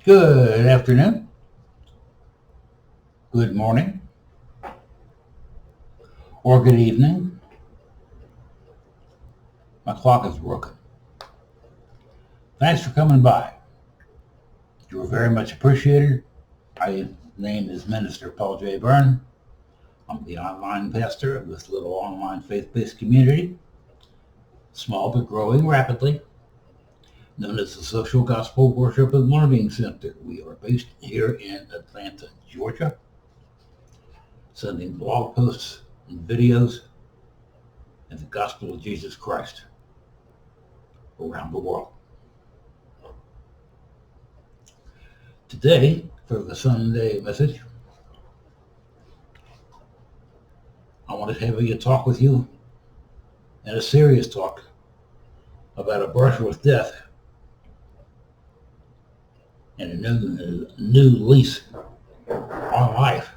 Good afternoon, good morning, or good evening. My clock is broken. Thanks for coming by. You are very much appreciated. My name is Minister Paul J. Bern. I'm the online pastor of this little online faith-based community, small but growing rapidly, known as the Social Gospel Worship and Learning Center. We are based here in Atlanta, Georgia, sending blog posts and videos and the gospel of Jesus Christ around the world. Today, for the Sunday message, I want to have a talk with you, and a serious talk about a brush with death and a new lease on life.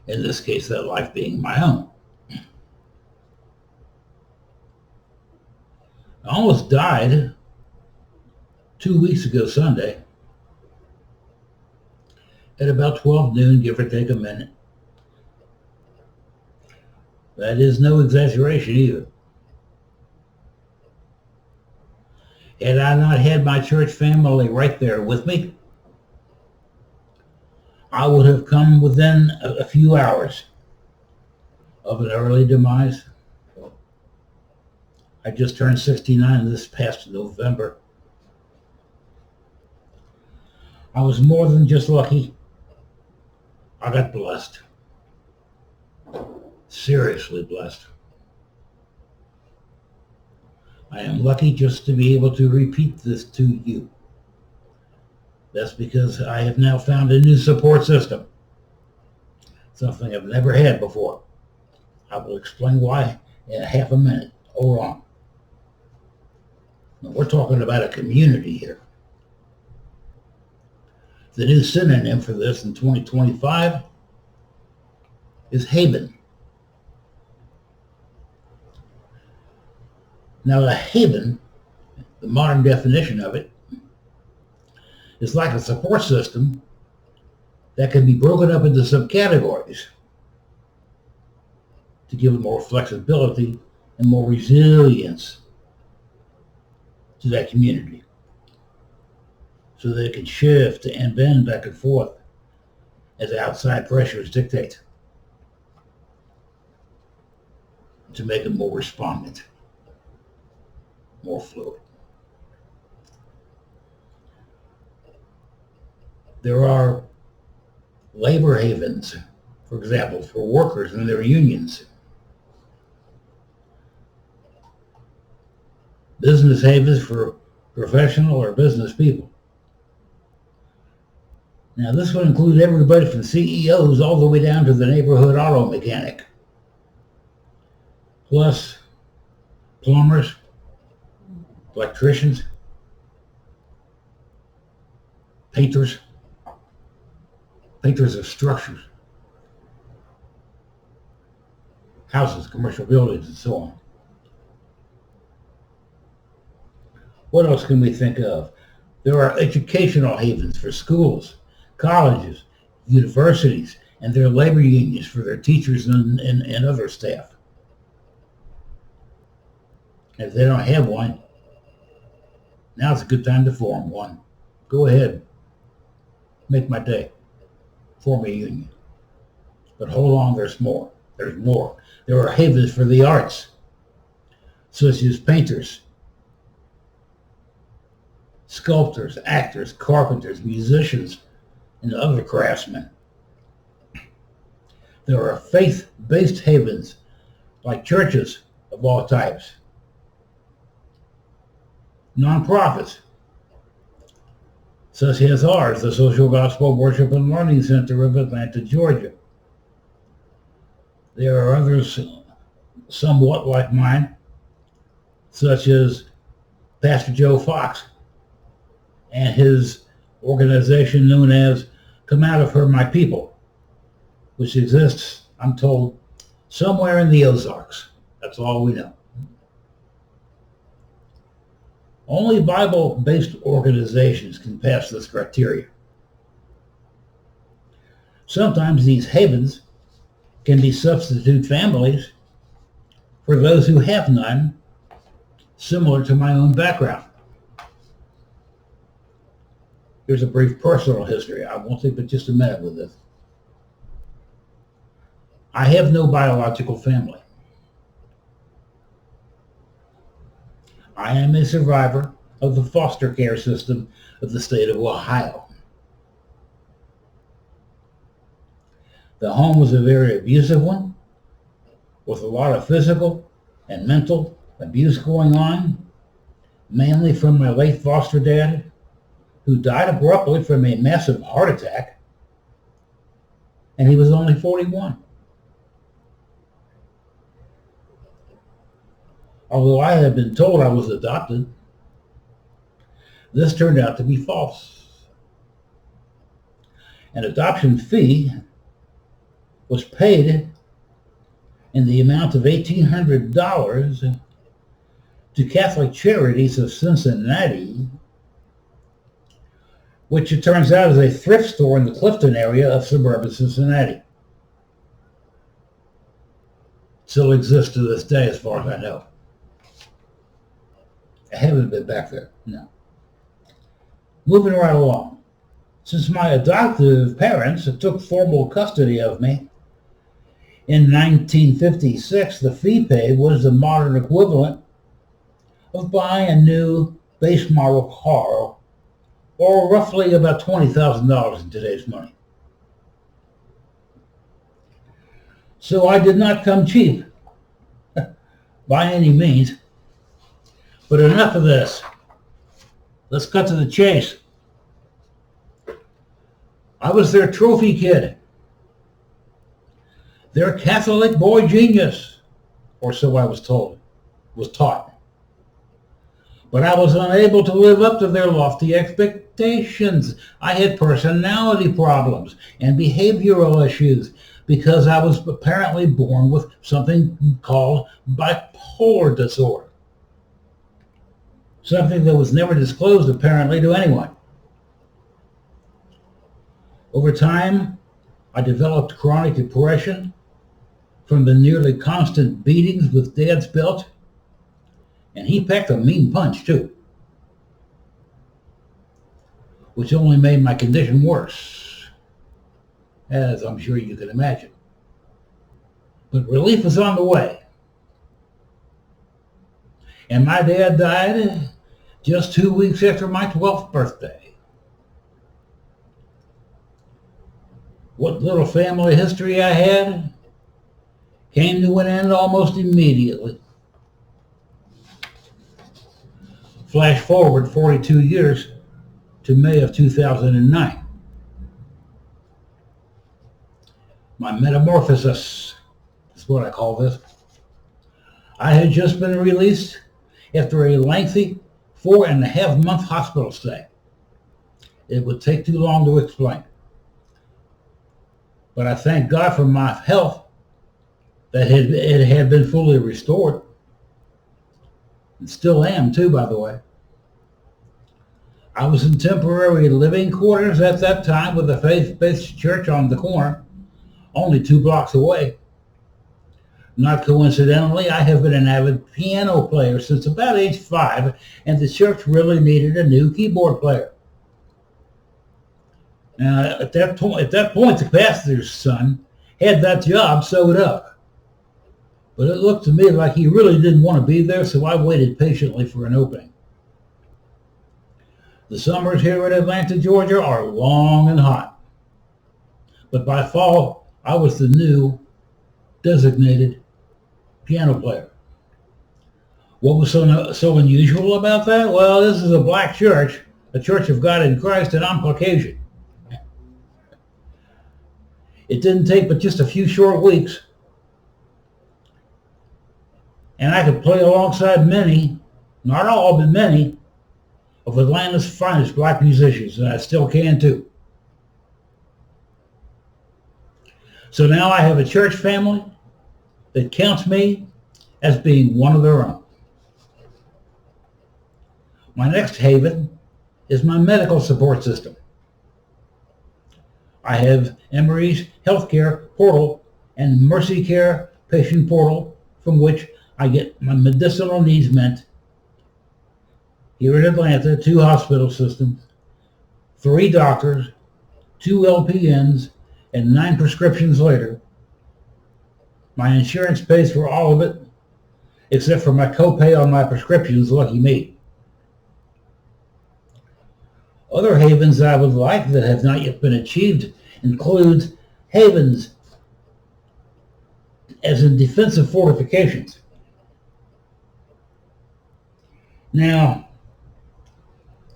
In this case, that life being my own. I almost died 2 weeks ago Sunday at about 12 noon, give or take a minute. That is no exaggeration either. Had I not had my church family right there with me, I would have come within a few hours of an early demise. I just turned 69 this past November. I was more than just lucky. I got blessed. Seriously blessed. I am lucky just to be able to repeat this to you. That's because I have now found a new support system. Something I've never had before. I will explain why in half a minute. Hold on. Now, we're talking about a community here. The new synonym for this in 2025 is haven. Now, a haven, the modern definition of it, is like a support system that can be broken up into subcategories to give it more flexibility and more resilience to that community, so that it can shift and bend back and forth as outside pressures dictate, to make it more respondent, more fluid. There are labor havens, for example, for workers and their unions. Business havens for professional or business people. Now, this would include everybody from CEOs all the way down to the neighborhood auto mechanic, plus plumbers, electricians, painters of structures, houses, commercial buildings, and so on. What else can we think of? There are educational havens for schools, colleges, universities, and their labor unions for their teachers and other staff. If they don't have one, now's a good time to form one. Go ahead. Make my day. Form a union. But hold on, there's more. There's more. There are havens for the arts, such as painters, sculptors, actors, carpenters, musicians, and other craftsmen. There are faith-based havens, like churches of all types, nonprofits, such as ours, the Social Gospel Worship and Learning Center of Atlanta, Georgia. There are others somewhat like mine, such as Pastor Joe Fox and his organization known as Come Out of Her, My People, which exists, I'm told, somewhere in the Ozarks. That's all we know. Only Bible-based organizations can pass this criteria. Sometimes these havens can be substitute families for those who have none, similar to my own background. Here's a brief personal history. I won't take but just a minute with this. I have no biological family. I am a survivor of the foster care system of the state of Ohio. The home was a very abusive one, with a lot of physical and mental abuse going on, mainly from my late foster dad, who died abruptly from a massive heart attack, and he was only 41. Although I had been told I was adopted, this turned out to be false. An adoption fee was paid in the amount of $1,800 to Catholic Charities of Cincinnati, which it turns out is a thrift store in the Clifton area of suburban Cincinnati. Still exists to this day as far as I know. I haven't been back there, no. Moving right along. Since my adoptive parents took formal custody of me, in 1956, the fee paid was the modern equivalent of buying a new base model car, or roughly about $20,000 in today's money. So I did not come cheap, by any means. But enough of this. Let's cut to the chase. I was their trophy kid. Their Catholic boy genius, or so I was told, was taught. But I was unable to live up to their lofty expectations. I had personality problems and behavioral issues because I was apparently born with something called bipolar disorder. Something that was never disclosed apparently to anyone. Over time, I developed chronic depression from the nearly constant beatings with Dad's belt, and he packed a mean punch too, which only made my condition worse, as I'm sure you can imagine. But relief was on the way. And my dad died just 2 weeks after my 12th birthday. What little family history I had came to an end almost immediately. Flash forward 42 years to May of 2009. My metamorphosis is what I call this. I had just been released after a lengthy 4.5-month hospital stay. It would take too long to explain. But I thank God for my health that it had been fully restored. And still am too, by the way. I was in temporary living quarters at that time with a faith-based church on the corner, only 2 blocks away. Not coincidentally, I have been an avid piano player since about age 5, and the church really needed a new keyboard player. Now, at that point, the pastor's son had that job sewed up. But it looked to me like he really didn't want to be there, so I waited patiently for an opening. The summers here in Atlanta, Georgia are long and hot. But by fall, I was the new designated piano player. What was so unusual about that? Well, this is a black church, a Church of God in Christ, and I'm Caucasian. It didn't take but just a few short weeks, and I could play alongside many, not all, but many, of Atlanta's finest black musicians, and I still can too. So now I have a church family that counts me as being one of their own. My next haven is my medical support system. I have Emory's Healthcare Portal and Mercy Care Patient Portal, from which I get my medicinal needs met. Here in Atlanta, 2 hospital systems, 3 doctors, 2 LPNs, and 9 prescriptions later. My insurance pays for all of it, except for my copay on my prescriptions, lucky me. Other havens I would like that have not yet been achieved include havens as in defensive fortifications. Now,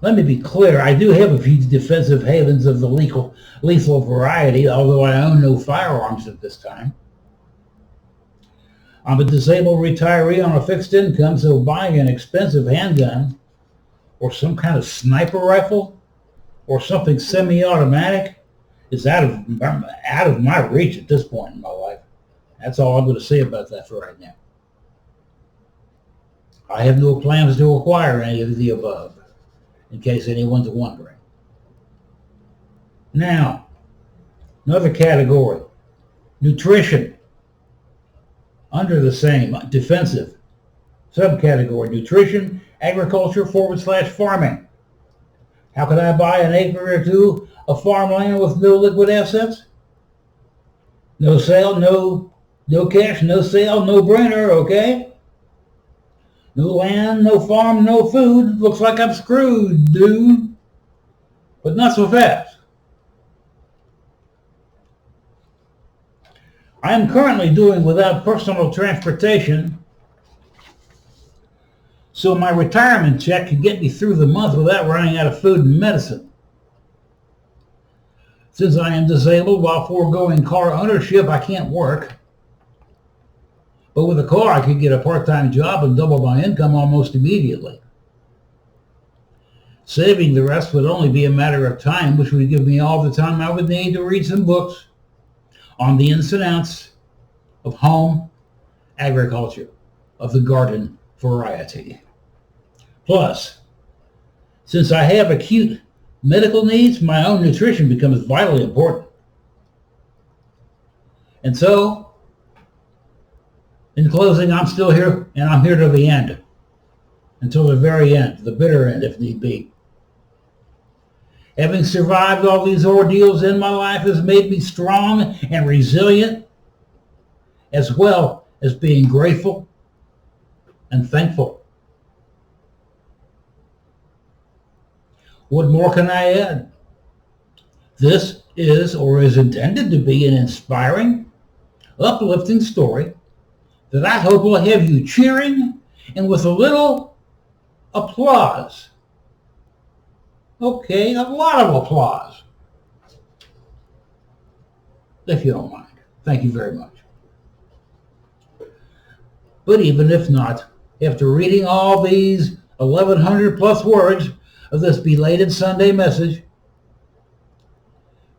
let me be clear, I do have a few defensive havens of the lethal variety, although I own no firearms at this time. I'm a disabled retiree on a fixed income, so buying an expensive handgun or some kind of sniper rifle or something semi-automatic is out of my reach at this point in my life. That's all I'm going to say about that for right now. I have no plans to acquire any of the above, in case anyone's wondering. Now, another category, nutrition. Under the same defensive subcategory, nutrition, agriculture / farming. How could I buy an acre or 2 of farmland with no liquid assets? No sale, no cash, no sale, no brainer, okay? No land, no farm, no food. Looks like I'm screwed, dude. But not so fast. I am currently doing without personal transportation, so my retirement check can get me through the month without running out of food and medicine. Since I am disabled while foregoing car ownership, I can't work. But with a car, I could get a part-time job and double my income almost immediately. Saving the rest would only be a matter of time, which would give me all the time I would need to read some books on the ins and outs of home agriculture of the garden variety. Plus, since I have acute medical needs, my own nutrition becomes vitally important. And so, in closing, I'm still here, and I'm here to the end. Until the very end, the bitter end if need be. Having survived all these ordeals in my life has made me strong and resilient, as well as being grateful and thankful. What more can I add? This is, or is intended to be, an inspiring, uplifting story that I hope will have you cheering and with a little applause. Okay, a lot of applause. If you don't mind. Thank you very much. But even if not, after reading all these 1,100 plus words of this belated Sunday message,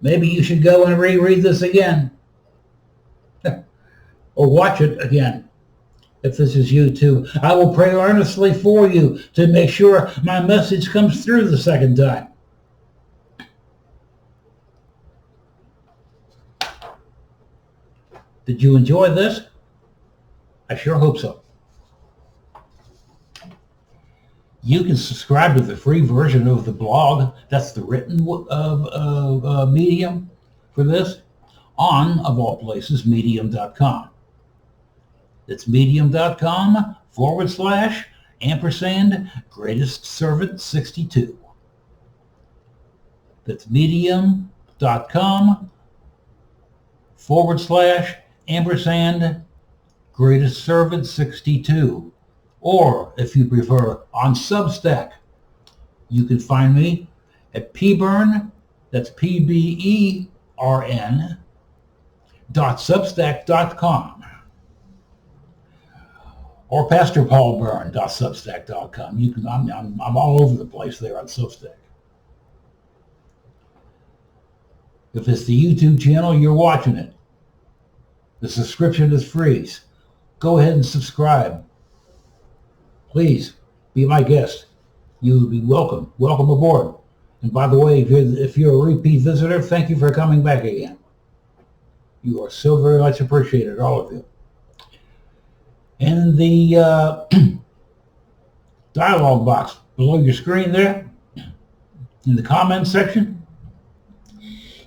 maybe you should go and reread this again. Or watch it again. If this is you too, I will pray earnestly for you to make sure my message comes through the second time. Did you enjoy this? I sure hope so. You can subscribe to the free version of the blog, that's the written medium for this, on, of all places, medium.com. It's medium.com / greatest servant 62. That's medium.com / greatest servant 62. Or, if you prefer, on Substack. You can find me at Bern, that's PBERN, .substack.com. Or pastorpaulbern.substack.com. You can. I'm all over the place there on Substack. If it's the YouTube channel, you're watching it. The subscription is free. Go ahead and subscribe. Please be my guest. You will be welcome. Welcome aboard. And by the way, if you're a repeat visitor, thank you for coming back again. You are so very much appreciated, all of you. In the dialog box below your screen there, in the comments section,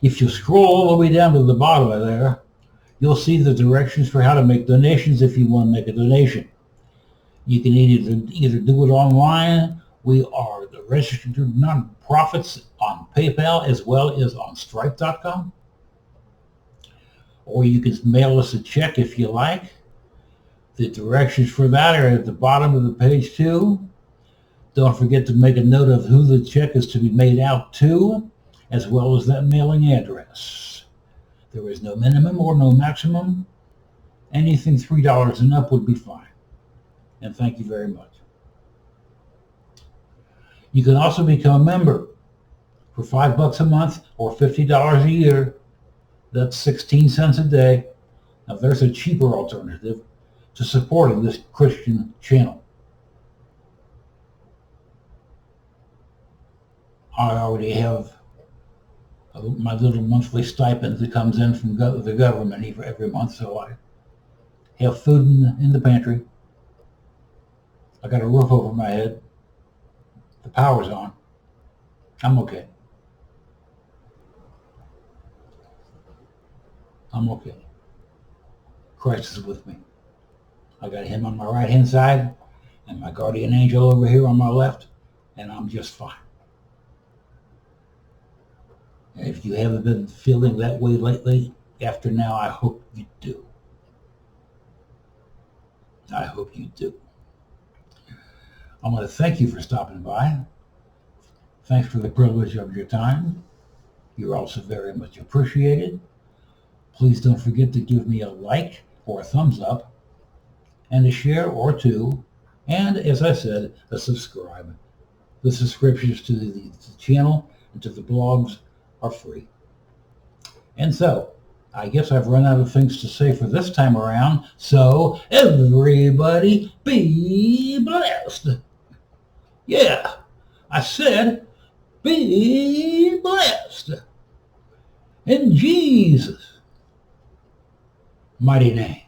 if you scroll all the way down to the bottom of there, you'll see the directions for how to make donations if you want to make a donation. You can either do it online. We are the registered non-profits on PayPal as well as on Stripe.com. Or you can mail us a check if you like. The directions for that are at the bottom of the page too. Don't forget to make a note of who the check is to be made out to, as well as that mailing address. There is no minimum or no maximum. Anything $3 and up would be fine. And thank you very much. You can also become a member for $5 a month or $50 a year. That's 16 cents a day. Now there's a cheaper alternative to supporting this Christian channel. I already have my little monthly stipend that comes in from the government every month, so I have food in the pantry. I got a roof over my head. The power's on. I'm okay. I'm okay. Christ is with me. I got him on my right-hand side and my guardian angel over here on my left, and I'm just fine. And if you haven't been feeling that way lately, after now, I hope you do. I hope you do. I want to thank you for stopping by. Thanks for the privilege of your time. You're also very much appreciated. Please don't forget to give me a like or a thumbs up, and a share or two, and as I said, a subscribe. The subscriptions to the channel and to the blogs are free. And so, I guess I've run out of things to say for this time around, so everybody be blessed. Yeah, I said be blessed. In Jesus' mighty name.